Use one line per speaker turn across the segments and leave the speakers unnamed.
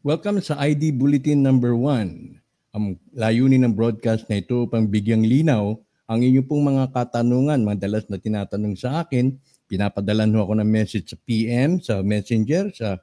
Welcome sa ID Bulletin number 1. Ang layunin ng broadcast na ito upang bigyang linaw ang inyong pong mga katanungan, madalas na tinatanong sa akin. Pinapadalan ho ako ng message sa PM, sa Messenger, sa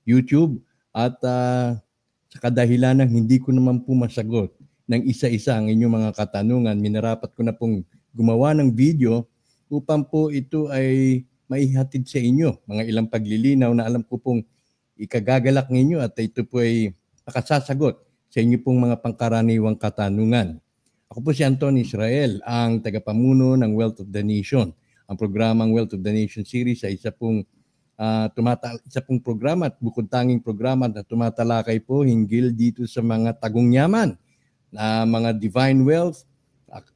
YouTube at sa kadahilan ng hindi ko naman po masagot ng isa-isa ang inyong mga katanungan, minarapat ko na pong gumawa ng video upang po ito ay maihatid sa inyo. Mga ilang paglilinaw na alam ko pong ikagagalak ninyo at ito po ay makasasagot sa inyo pong mga pangkaraniwang katanungan. Ako po si Anton Israel, ang tagapamuno ng Wealth of the Nation. Ang programang Wealth of the Nation series ay isa pong programa at bukod tanging programa na tumatalakay po hinggil dito sa mga tagong yaman na mga divine wealth,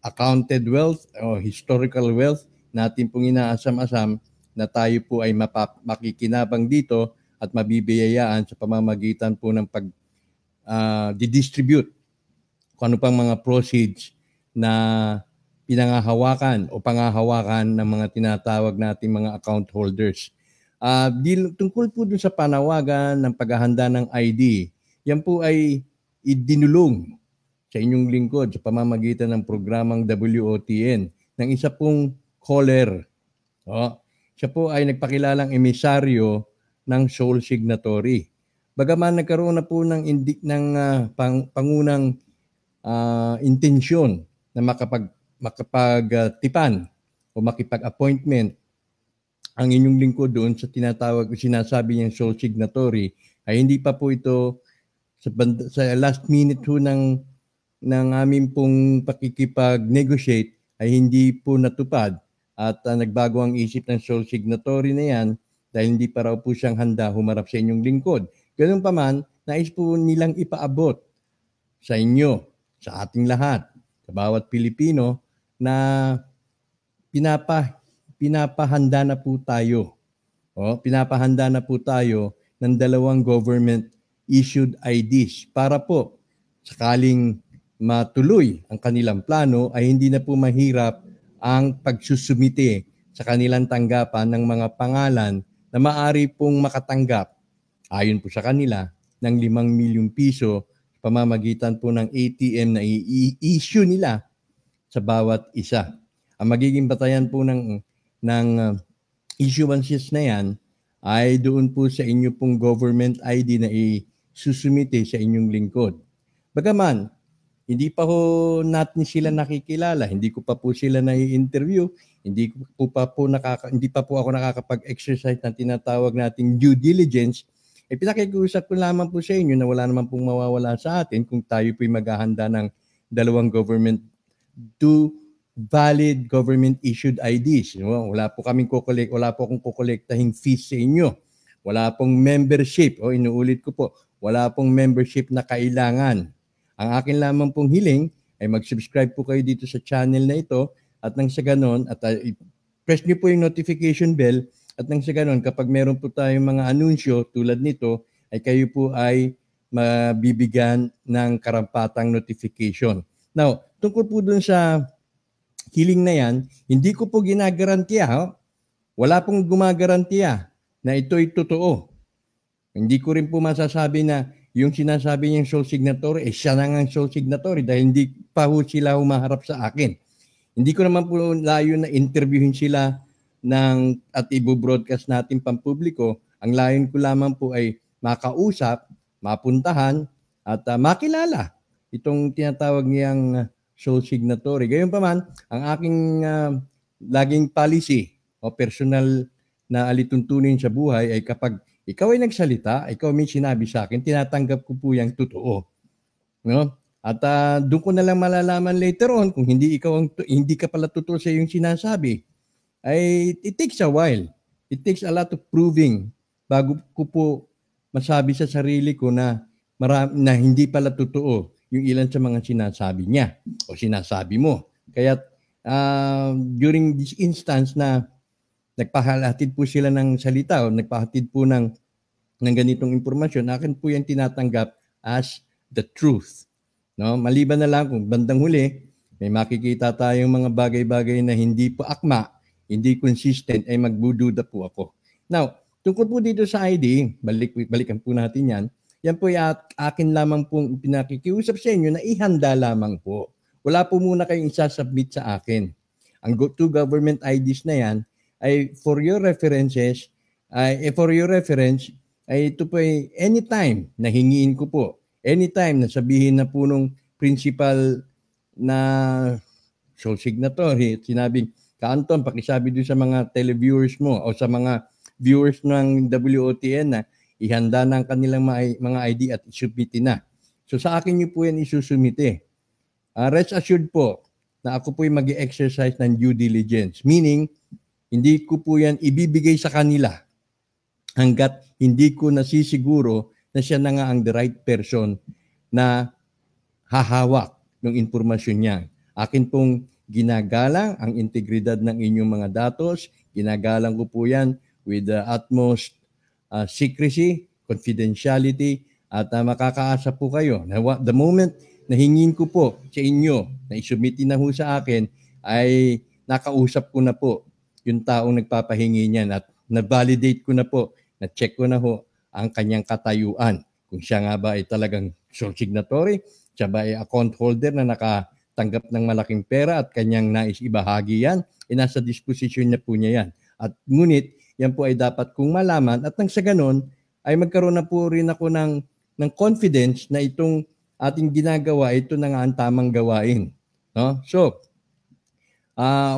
accounted wealth o historical wealth natin pong inaasam-asam na tayo po ay makikinabang dito at mabibiyayaan sa pamamagitan po ng didistribute kung ano pang mga proceeds na pinangahawakan o pangahawakan ng mga tinatawag nating mga account holders. Tungkol po dun sa panawagan ng paghahanda ng ID, yan po ay idinulong sa inyong lingkod sa pamamagitan ng programang WOTN ng isa pong caller. Siya po ay nagpakilalang emisaryo ng sole signatory. Bagaman nagkaroon na po ng pangunang intensyon na makapagtipan o makipag-appointment ang inyong lingkod doon sa sinasabi niyang sole signatory, ay hindi pa po ito sa last minute po ng aming pong pakikipag-negotiate ay hindi po natupad at nagbago ang isip ng sole signatory na yan dahil hindi pa raw po siyang handa humarap sa inyong lingkod. Ganun pa man, nais po nilang ipaabot sa inyo, sa ating lahat, sa bawat Pilipino na pinapahanda na po tayo. Pinapahanda na po tayo ng 2 government-issued IDs para po sakaling matuloy ang kanilang plano ay hindi na po mahirap ang pagsusumite sa kanilang tanggapan ng mga pangalan na maaari pong makatanggap, ayon po sa kanila, ng 5 milyong piso sa pamamagitan po ng ATM na i-issue nila sa bawat isa. Ang magiging batayan po ng issuances na yan ay doon po sa inyo pong government ID na isusumite sa inyong lingkod. Bagaman, hindi pa ho natin sila nakikilala, hindi ko pa po sila na-interview, hindi pa po ako nakakapag-exercise ng tinatawag nating due diligence, pinakikiusap ko lamang po sa inyo na wala naman pong mawawala sa atin kung tayo po'y maghahanda ng 2 valid government-issued IDs. Wala po akong kukolektahing fees sa inyo. Wala pong membership, inuulit ko po, wala pong membership na kailangan. Ang akin lamang pong hiling ay mag-subscribe po kayo dito sa channel na ito at nang sa ganon, at press niyo po yung notification bell at nang sa ganon, kapag meron po tayong mga anunsyo tulad nito, ay kayo po ay mabibigyan ng karampatang notification. Now, tungkol po dun sa hiling na yan, hindi ko po ginagarantiya, wala pong gumagarantiya na ito'y totoo. Hindi ko rin po masasabi na yung sinasabi niyang sole signatory, siya na nga sole signatory dahil hindi pa ho sila humaharap sa akin. Hindi ko naman po layo na interviewin sila at i-broadcast natin pampubliko. Ang layon ko lamang po ay makausap, mapuntahan, at makilala itong tinatawag niyang sole signatory. Gayunpaman, ang aking laging policy o personal na alituntunin sa buhay ay kapag ikaw ay nagsalita, ikaw may sinabi sa akin, tinatanggap ko po yung totoo. No? At doon ko na lang malalaman later on kung hindi ka pala totoo sa iyong sinasabi. It takes a while. It takes a lot of proving bago ko po masabi sa sarili ko na hindi pala totoo yung ilan sa mga sinasabi niya o sinasabi mo. Kaya during this instance na nagpahalatid po sila ng salita o nagpahatid po ng ganitong impormasyon, akin po yung tinatanggap as the truth. No? Maliban na lang kung bandang huli, may makikita tayong mga bagay-bagay na hindi po akma, hindi consistent, ay magbududa po ako. Now, tungkol po dito sa ID, balikan po natin yan, yan po akin lamang pong pinakikiusap sa inyo na ihanda lamang po. Wala po muna kayong isasubmit sa akin. Ang two government IDs na yan ay for your references, for your reference, ay ito po ay anytime na hingiin ko po, anytime na sabihin na po nung principal na sole signatory, sinabing, Anton, pakisabi doon sa mga televiewers mo o sa mga viewers ng WOTN na ihanda ng kanilang mga ID at isubmiti na. So sa akin niyo po yan isusumite. Rest assured po na ako po yung mag-exercise ng due diligence. Meaning, hindi ko po yan ibibigay sa kanila hanggat hindi ko nasisiguro na siya na nga ang the right person na hahawak ng impormasyon niya. Akin pong ginagalang ang integridad ng inyong mga datos. Ginagalang ko po yan with the utmost secrecy, confidentiality, at makakaasa po kayo. The moment na hingin ko po sa inyo na isubmiti na ho sa akin, ay nakausap ko na po yung taong nagpapahingi niyan at na-validate ko na po, na-check ko na ho ang kanyang katayuan. Kung siya nga ba ay talagang sole signatory, siya ba ay account holder na nakatanggap ng malaking pera at kanyang nais ibahagi yan, nasa disposition niya po niya yan. At ngunit, yan po ay dapat kong malaman at nang sa ganon, ay magkaroon na po rin ako ng confidence na itong ating ginagawa, ito na nga ang tamang gawain. No? So,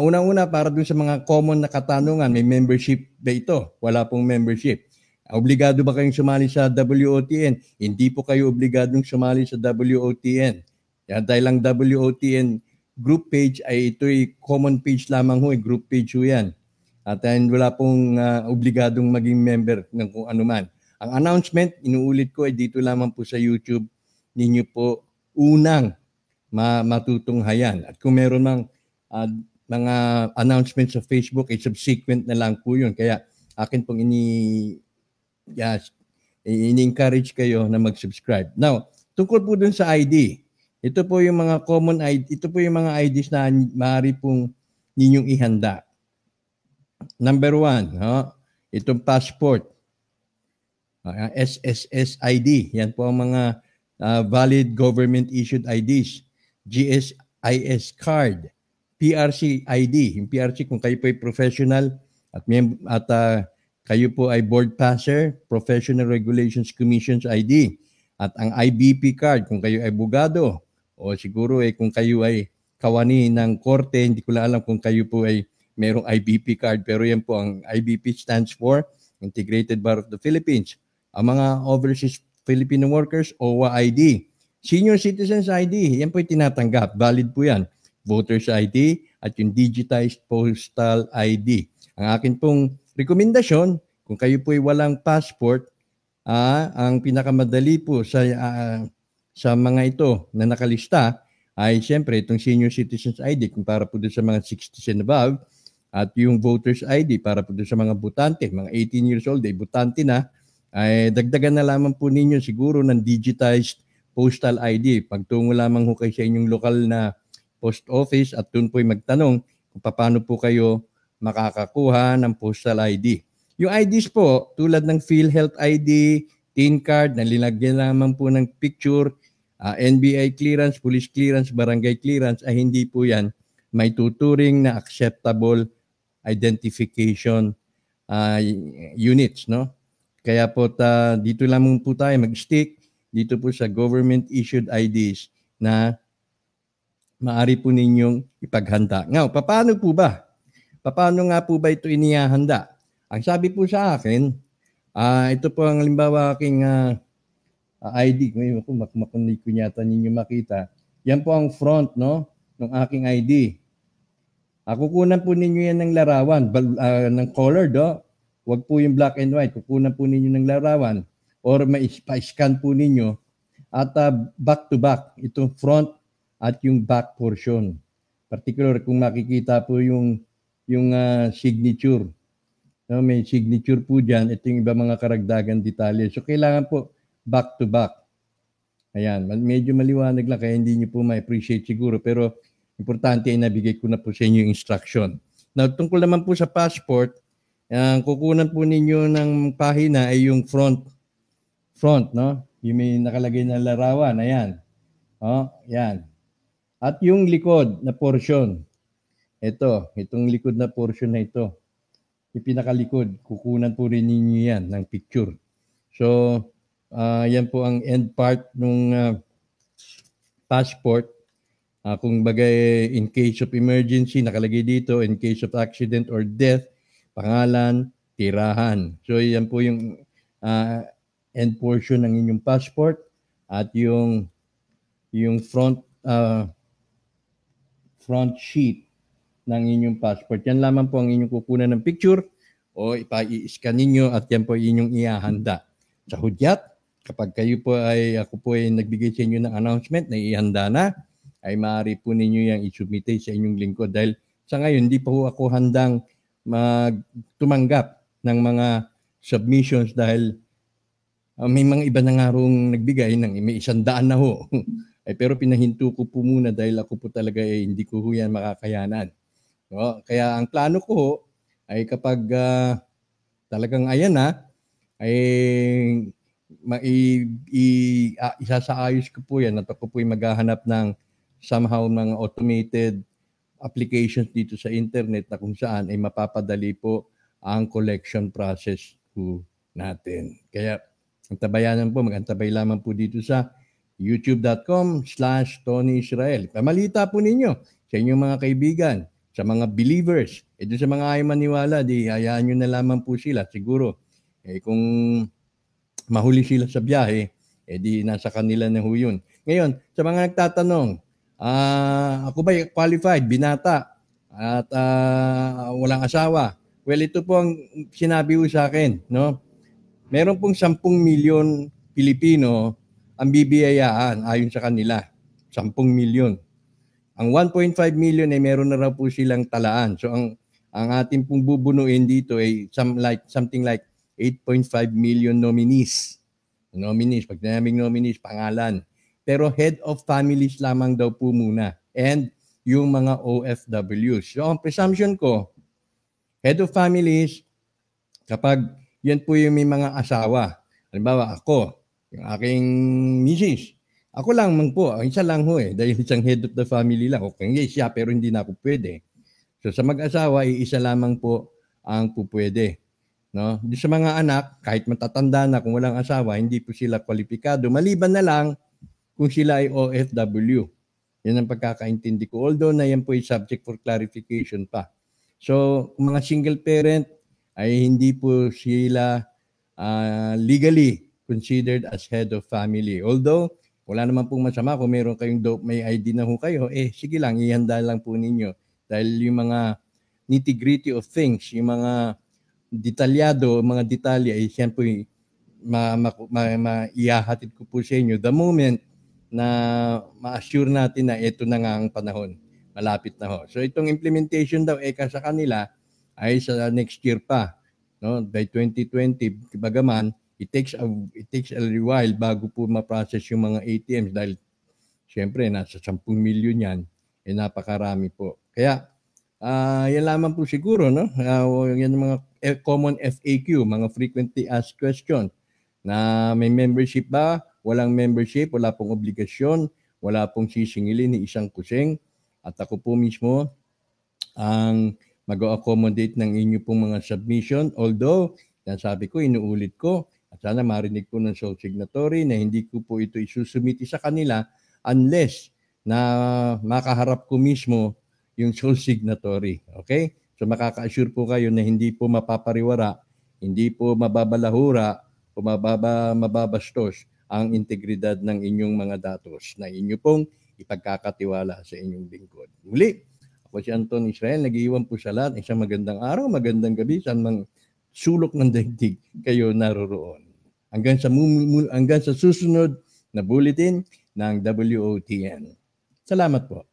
unang-una para dun sa mga common na katanungan, may membership ba ito? Wala pong membership. Obligado ba kayong sumali sa WOTN? Hindi po kayo obligadong sumali sa WOTN. Dahil ang WOTN group page ay ito'y common page lamang ho, group page ho yan. At wala pong obligadong maging member ng kung anuman. Ang announcement, inuulit ko, ay dito lamang po sa YouTube ninyo po unang matutunghayan. At kung meron mang mga announcement sa Facebook, ay subsequent na lang po yun. Kaya akin pong ini-encourage kayo na mag-subscribe. Now, tungkol po dun sa ID, ito po yung mga common ID, ito po yung mga IDs na maaari pong ninyong ihanda. Number 1, itong passport, SSS ID, yan po ang mga valid government-issued IDs, GSIS card, PRC ID, yung PRC kung kayo po ay professional at kayo po ay board passer, Professional Regulations Commission's ID, at ang IBP card kung kayo ay abogado o siguro kung kayo ay kawani ng korte, hindi ko lang alam kung kayo po ay merong IBP card, pero yan po ang IBP stands for Integrated Bar of the Philippines. Ang mga overseas Filipino workers, OWA ID. Senior Citizens ID, yan po ay tinatanggap. Valid po yan. Voters ID at yung Digitized Postal ID. Ang akin pong rekomendasyon, kung kayo po ay walang passport, ang pinakamadali po sa mga ito na nakalista ay siyempre itong Senior Citizens ID kung para po doon sa mga 60s and above, at yung Voters ID para po doon sa mga butante, mga 18 years old, butante na, ay dagdagan na lamang po ninyo siguro ng Digitized Postal ID. Pagtungo lamang ho kayo sa inyong lokal na post office at doon po ay magtanong kung paano po kayo makakakuha ng Postal ID. Yung IDs po, tulad ng PhilHealth ID, TIN card, na linagyan lamang po ng picture, NBI clearance, police clearance, barangay clearance, ay hindi po yan may tuturing na acceptable identification units, no? Kaya po dito lamang po tayo mag-stick dito po sa government-issued IDs na maaari po ninyong ipaghanda. Ngayon, paano po ba? Paano nga po ba ito inihahanda? Ang sabi po sa akin, ito po ang halimbawa aking ID. Ngayon po, makundi ko yata ninyo makita. Yan po ang front, no, ng aking ID. Kukunan po ninyo yan ng larawan, ng color, do. Huwag po yung black and white. Kukunan po ninyo ng larawan or pa-scan po ninyo at back to back, itong front at yung back portion. Particular kung makikita po yung signature. No, may signature po dyan. Ito yung iba mga karagdagan detalye. So kailangan po back to back. Ayan, medyo maliwanag lang kaya hindi niyo po ma-appreciate siguro, pero importante ay nabigay ko na po sa inyo yung instruction. Now, tungkol naman po sa passport, ang kukunan po ninyo ng pahina ay yung front front, no? Yung may nakalagay na larawan, ayan. Oh, yan. At yung likod na portion, itong likod na portion na ito, yung pinakalikod, kukunan po rin ninyo yan ng picture. So, yan po ang end part ng passport. Kung bagay, in case of emergency, nakalagay dito, in case of accident or death, pangalan, tirahan. So, yan po yung end portion ng inyong passport at yung front sheet ng inyong passport. Yan lamang po ang inyong kukunan ng picture o ipa-i-scan ninyo at yan po inyong ihahanda. Sa hudyat, kapag ako po ay nagbigay sa inyo ng announcement na ihanda na, ay maaari po ninyo yung isubmite sa inyong lingkod. Dahil sa ngayon, hindi pa po ako handang tumanggap ng mga submissions dahil may mga iba na nga rong nagbigay ng may 100 na ho. Pero pinahinto ko po muna dahil ako po talaga hindi ko yan makakayanan. No? Kaya ang plano ko ho, ay kapag talagang ayan na, ay isasaayos ko po yan at ako po ay maghahanap ng somehow mga automated applications dito sa internet na kung saan ay mapapadali po ang collection process po natin. Kaya antabayanan po, mag-antabay lamang po dito sa youtube.com/Tony Israel. Pamalita po ninyo sa inyong mga kaibigan, sa mga believers. Doon sa mga ayaw maniwala, di hayaan nyo na lamang po sila. Siguro, kung mahuli sila sa biyahe, di nasa kanila na ho yun. Ngayon, sa mga nagtatanong, ako ba qualified, binata, at walang asawa? Well, ito po ang sinabi ko sa akin, no? Meron pong 10 milyon Pilipino ang bibiyayaan ayon sa kanila. 10 milyon. Ang 1.5 million ay meron na raw po silang talaan. So ang ating pong bubunuin dito ay something like 8.5 million nominees. Nominees, pag naming nominees, pangalan. Pero head of families lamang daw po muna. And yung mga OFWs. So ang presumption ko, head of families, kapag yan po yung may mga asawa. Halimbawa ako, yung aking misis. Ako lang man po, isa lang ho dahil isang head of the family lang. Okay, siya pero hindi na ako pwede. So sa mag-asawa, isa lamang po ang pupwede. No? Di sa mga anak, kahit matatanda na kung walang asawa, hindi po sila kwalipikado. Maliban na lang kung sila ay OFW. Yan ang pagkakaintindi ko. Although na yan po ay subject for clarification pa. So, kung mga single parent ay hindi po sila legally considered as head of family. Although, wala naman pong masama kung meron kayong may ID na ho kayo, sige lang, ihanda lang po ninyo. Dahil yung mga nitty-gritty of things, yung mga detalyado, mga detalye, ay siyan po maihahatid ko po sa inyo the moment na ma-assure natin na ito na nga ang panahon. Malapit na ho. So itong implementation daw, sa kanila, ay sa next year pa. No? By 2020, bagaman, it takes a while bago po ma-process yung mga ATMs dahil siyempre nasa 10 milyon yan, napakarami po. Kaya yan lamang po siguro, no? Yan mga common FAQ, mga frequently asked questions na may membership ba, walang membership, wala pong obligasyon, wala pong sisingilin ni isang kusing at ako po mismo ang mag-accommodate ng inyo pong mga submission. Although, sabi ko, inuulit ko, at sana marinig po ng sole signatory na hindi ko po ito isusumiti sa kanila unless na makaharap ko mismo yung sole signatory. Okay? So makaka-assure po kayo na hindi po mapapariwara, hindi po mababalahura o mababastos ang integridad ng inyong mga datos na inyo pong ipagkakatiwala sa inyong lingkod. Muli, ako si Anton Israel, nag-iwan po sa lahat. Isang magandang araw, magandang gabi, saan mang sulok ng daigdig kayo naroroon. Hanggang sa susunod na bulletin ng WOTN. Salamat po.